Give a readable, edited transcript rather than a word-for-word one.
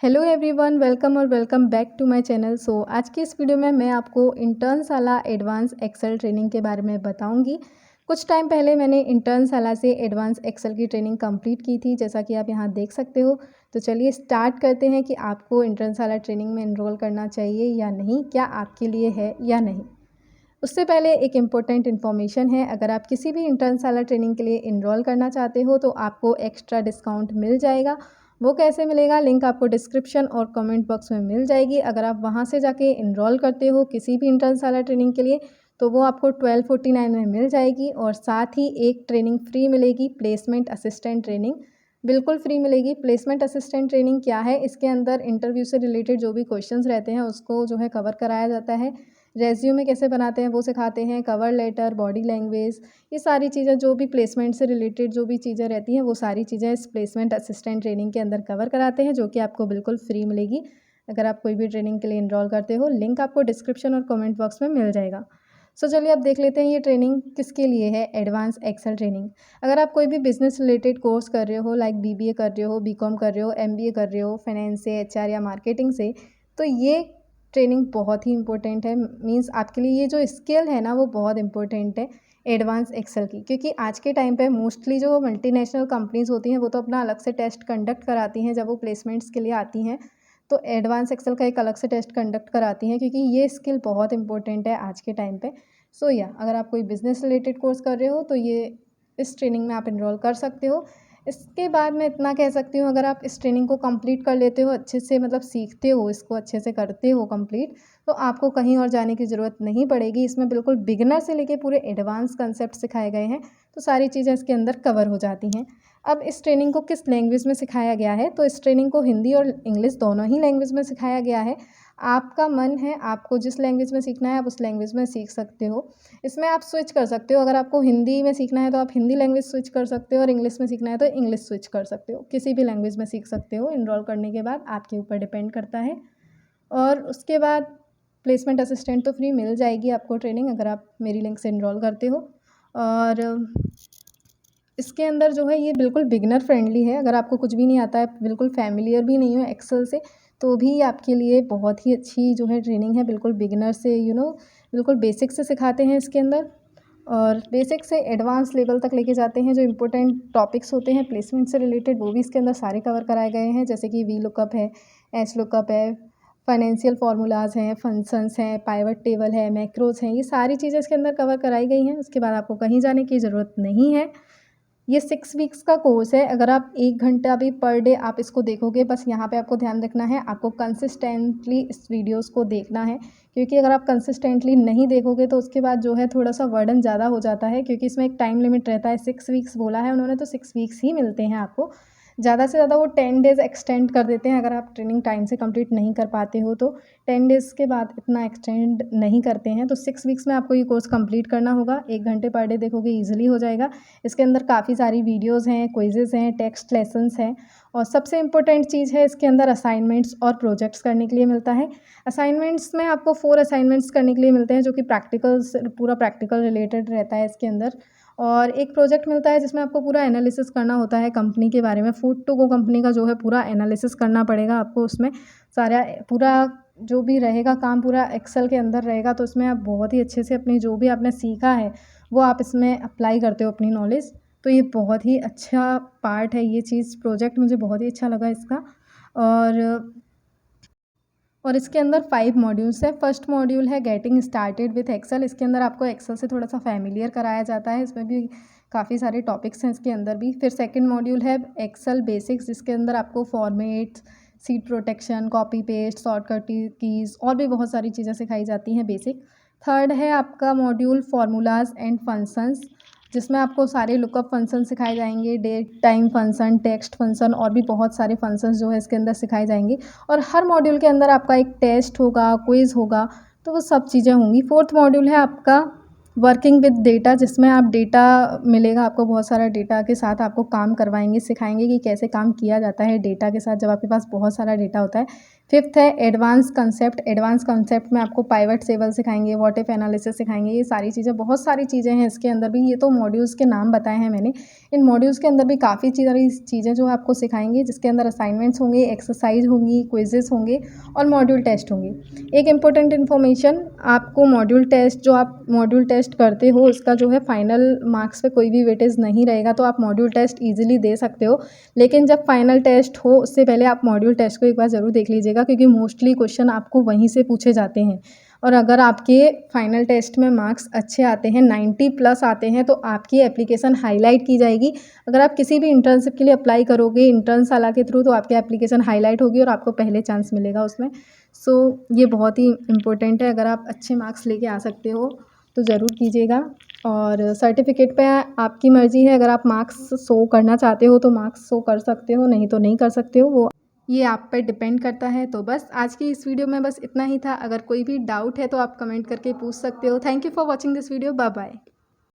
Hello everyone, welcome back to my channel. आज की इस वीडियो में मैं आपको इंटर्नशाला एडवांस एक्सेल ट्रेनिंग के बारे में बताऊंगी। कुछ टाइम पहले मैंने इंटर्नशाला से एडवांस एक्सेल की ट्रेनिंग कंप्लीट की थी, जैसा कि आप यहां देख सकते हो। तो चलिए स्टार्ट करते हैं कि आपको इंटर्नशाला ट्रेनिंग में एनरोल करना चाहिए या नहीं, क्या आपके लिए है या नहीं। उससे पहले एक इम्पोर्टेंट इन्फॉर्मेशन है, अगर आप किसी भी इंटर्नशाला ट्रेनिंग के लिए इनरोल करना चाहते हो तो आपको एक्स्ट्रा डिस्काउंट मिल जाएगा। वो कैसे मिलेगा, लिंक आपको डिस्क्रिप्शन और कमेंट बॉक्स में मिल जाएगी। अगर आप वहाँ से जाके इनरोल करते हो किसी भी इंटर्नशाला ट्रेनिंग के लिए तो वो आपको 1249 में मिल जाएगी, और साथ ही एक ट्रेनिंग फ्री मिलेगी, प्लेसमेंट असिस्टेंट ट्रेनिंग बिल्कुल फ्री मिलेगी। प्लेसमेंट असिस्टेंट ट्रेनिंग क्या है, इसके अंदर इंटरव्यू से रिलेटेड जो भी क्वेश्चंस रहते हैं उसको जो है कवर कराया जाता है। रेज्यूमे कैसे बनाते हैं वो सिखाते हैं, कवर लेटर, बॉडी लैंग्वेज, ये सारी चीज़ें जो भी प्लेसमेंट से रिलेटेड जो भी चीज़ें रहती हैं वो सारी चीज़ें इस प्लेसमेंट असिस्टेंट ट्रेनिंग के अंदर कवर कराते हैं, जो कि आपको बिल्कुल फ्री मिलेगी अगर आप कोई भी ट्रेनिंग के लिए इनरोल करते हो। लिंक आपको डिस्क्रिप्शन और कमेंट बॉक्स में मिल जाएगा। चलिए अब देख लेते हैं ये ट्रेनिंग किसके लिए है, एडवांस एक्सेल ट्रेनिंग। अगर आप कोई भी बिजनेस रिलेटेड कोर्स कर रहे हो, लाइक बीबीए कर रहे हो, बीकॉम कर रहे हो, एमबीए कर रहे हो, फाइनेंस से, एचआर या मार्केटिंग से, तो ये ट्रेनिंग बहुत ही इंपॉर्टेंट है। मींस आपके लिए ये जो स्किल है ना वो बहुत इंपॉर्टेंट है एडवांस एक्सेल की, क्योंकि आज के टाइम पे मोस्टली जो मल्टीनेशनल कंपनीज होती हैं वो तो अपना अलग से टेस्ट कंडक्ट कराती हैं जब वो प्लेसमेंट्स के लिए आती हैं। तो एडवांस एक्सेल का एक अलग से टेस्ट कंडक्ट कराती हैं, क्योंकि ये स्किल बहुत इंपॉर्टेंट है आज के टाइम पे। अगर आप कोई बिज़नेस रिलेटेड कोर्स कर रहे हो तो ये इस ट्रेनिंग में आप इनरोल कर सकते हो। इसके बाद मैं इतना कह सकती हूँ, अगर आप इस ट्रेनिंग को कंप्लीट कर लेते हो अच्छे से, मतलब सीखते हो इसको अच्छे से, करते हो कंप्लीट, तो आपको कहीं और जाने की ज़रूरत नहीं पड़ेगी। इसमें बिल्कुल बिगिनर से लेके पूरे एडवांस कंसेप्ट सिखाए गए हैं, तो सारी चीज़ें इसके अंदर कवर हो जाती हैं। अब इस ट्रेनिंग को किस लैंग्वेज में सिखाया गया है, तो इस ट्रेनिंग को हिंदी और इंग्लिश दोनों ही लैंग्वेज में सिखाया गया है। आपका मन है, आपको जिस लैंग्वेज में सीखना है आप उस लैंग्वेज में सीख सकते हो। इसमें आप स्विच कर सकते हो, अगर आपको हिंदी में सीखना है तो आप हिंदी लैंग्वेज स्विच कर सकते हो, और इंग्लिश में सीखना है तो इंग्लिश स्विच कर सकते हो। किसी भी लैंग्वेज में सीख सकते हो, इनरोल करने के बाद आपके ऊपर डिपेंड करता है। और उसके बाद प्लेसमेंट असिस्टेंट तो फ्री मिल जाएगी आपको ट्रेनिंग, अगर आप मेरी लिंक से इनरोल करते हो। और इसके अंदर जो है ये बिल्कुल बिगिनर फ्रेंडली है। अगर आपको कुछ भी नहीं आता है, बिल्कुल फैमिलियर भी नहीं हो एक्सेल से, तो भी आपके लिए बहुत ही अच्छी जो है ट्रेनिंग है। बिल्कुल बिगिनर से बिल्कुल बेसिक से सिखाते हैं इसके अंदर, और बेसिक से एडवांस लेवल तक लेके जाते हैं। जो इंपॉर्टेंट टॉपिक्स होते हैं प्लेसमेंट से रिलेटेड वो भी इसके अंदर सारे कवर कराए गए हैं, जैसे कि वी लुकअप है, एच लुकअप है, फाइनेंशियल फार्मूलाज हैं, फंक्शंस हैं, पाइवट टेबल है, मैक्रोज हैं, ये सारी चीज़ें इसके अंदर कवर कराई गई हैं। उसके बाद आपको कहीं जाने की ज़रूरत नहीं है। ये 6 वीक्स का कोर्स है। अगर आप 1 घंटा भी पर डे आप इसको देखोगे, बस यहाँ पे आपको ध्यान रखना है, आपको कंसिस्टेंटली इस वीडियोस को देखना है, क्योंकि अगर आप कंसिस्टेंटली नहीं देखोगे तो उसके बाद जो है थोड़ा सा वर्डन ज़्यादा हो जाता है, क्योंकि इसमें एक टाइम लिमिट रहता है। 6 वीक्स बोला है उन्होंने, तो 6 वीक्स ही मिलते हैं आपको। ज़्यादा से ज़्यादा वो 10 डेज़ एक्सटेंड कर देते हैं, अगर आप ट्रेनिंग टाइम से कंप्लीट नहीं कर पाते हो तो 10 डेज़ के बाद इतना एक्सटेंड नहीं करते हैं। तो 6 वीक्स में आपको ये कोर्स कंप्लीट करना होगा। 1 घंटे पर डे देखोगे ईजिली हो जाएगा। इसके अंदर काफ़ी सारी वीडियोज़ हैं, क्विज़ेज़ हैं, टेक्स्ट लेसन्स हैं, और सबसे इम्पोर्टेंट चीज़ है इसके अंदर असाइनमेंट्स और प्रोजेक्ट्स करने के लिए मिलता है। असाइनमेंट्स में आपको 4 असाइनमेंट्स करने के लिए मिलते हैं, जो कि पूरा प्रैक्टिकल रिलेटेड रहता है इसके अंदर। और एक प्रोजेक्ट मिलता है जिसमें आपको पूरा एनालिसिस करना होता है कंपनी के बारे में। फूड टू गो कंपनी का जो है पूरा एनालिसिस करना पड़ेगा आपको। उसमें सारा पूरा जो भी रहेगा काम पूरा एक्सेल के अंदर रहेगा, तो उसमें आप बहुत ही अच्छे से अपनी जो भी आपने सीखा है वो आप इसमें अप्लाई करते हो अपनी नॉलेज। तो ये बहुत ही अच्छा पार्ट है, ये चीज़ प्रोजेक्ट मुझे बहुत ही अच्छा लगा इसका। और इसके अंदर 5 मॉड्यूल्स है। फर्स्ट मॉड्यूल है गेटिंग स्टार्टेड विथ एक्सेल। इसके अंदर आपको एक्सेल से थोड़ा सा फैमिलियर कराया जाता है, इसमें भी काफ़ी सारे टॉपिक्स हैं इसके अंदर भी। फिर सेकंड मॉड्यूल है एक्सेल बेसिक्स, जिसके अंदर आपको formats, seat protection, copy paste, shortcut keys और भी बहुत सारी चीज़ें सिखाई जाती हैं बेसिक। थर्ड है आपका मॉड्यूल फार्मूलाज एंड फंक्शंस, जिसमें आपको सारे लुकअप फंक्शन सिखाए जाएंगे, date time function, text function और भी बहुत सारे फंक्शंस जो है इसके अंदर सिखाए जाएंगे। और हर मॉड्यूल के अंदर आपका एक टेस्ट होगा, क्विज़ होगा, तो वो सब चीज़ें होंगी। फोर्थ मॉड्यूल है आपका वर्किंग विद डेटा, जिसमें आप डेटा मिलेगा आपको, बहुत सारा डेटा के साथ आपको काम करवाएंगे, सिखाएंगे कि कैसे काम किया जाता है डेटा के साथ जब आपके पास बहुत सारा डेटा होता है। फिफ्थ है एडवांस कंसेप्ट। एडवांस कंसेप्ट में आपको पाइवट टेबल सिखाएंगे, व्हाट इफ एनालिसिस सिखाएंगे, ये सारी चीज़ें, बहुत सारी चीज़ें हैं इसके अंदर भी। ये तो मॉड्यूल्स के नाम बताए हैं मैंने, इन मॉड्यूल्स के अंदर भी काफ़ी चीज़ें जो आपको सिखाएंगे, जिसके अंदर असाइनमेंट्स होंगे, एक्सरसाइज होंगी, क्विजेस होंगे और मॉड्यूल टेस्ट होंगे। एक इम्पोर्टेंट इन्फॉर्मेशन, आपको मॉड्यूल टेस्ट, जो आप मॉड्यूल टेस्ट करते हो उसका जो है फाइनल मार्क्स पे कोई भी वेटेज नहीं रहेगा, तो आप मॉड्यूल टेस्ट ईजिली दे सकते हो। लेकिन जब फाइनल टेस्ट हो उससे पहले आप मॉड्यूल टेस्ट को एक बार ज़रूर देख लीजिएगा, क्योंकि मोस्टली क्वेश्चन आपको वहीं से पूछे जाते हैं। और अगर आपके फाइनल टेस्ट में मार्क्स अच्छे आते हैं, 90+ आते हैं, तो आपकी एप्लीकेशन हाईलाइट की जाएगी। अगर आप किसी भी इंटर्नशिप के लिए अप्लाई करोगे इंटर्नशाला के थ्रू, तो आपकी एप्लीकेशन हाईलाइट होगी और आपको पहले चांस मिलेगा उसमें। सो ये बहुत ही इम्पोर्टेंट है। अगर आप अच्छे मार्क्स लेके आ सकते हो तो ज़रूर कीजिएगा। और सर्टिफिकेट पे आपकी मर्ज़ी है, अगर आप मार्क्स शो करना चाहते हो तो मार्क्स शो कर सकते हो, नहीं तो नहीं कर सकते हो, वो ये आप पे डिपेंड करता है। तो बस आज की इस वीडियो में बस इतना ही था। अगर कोई भी डाउट है तो आप कमेंट करके पूछ सकते हो। Thank you for watching this video. Bye bye.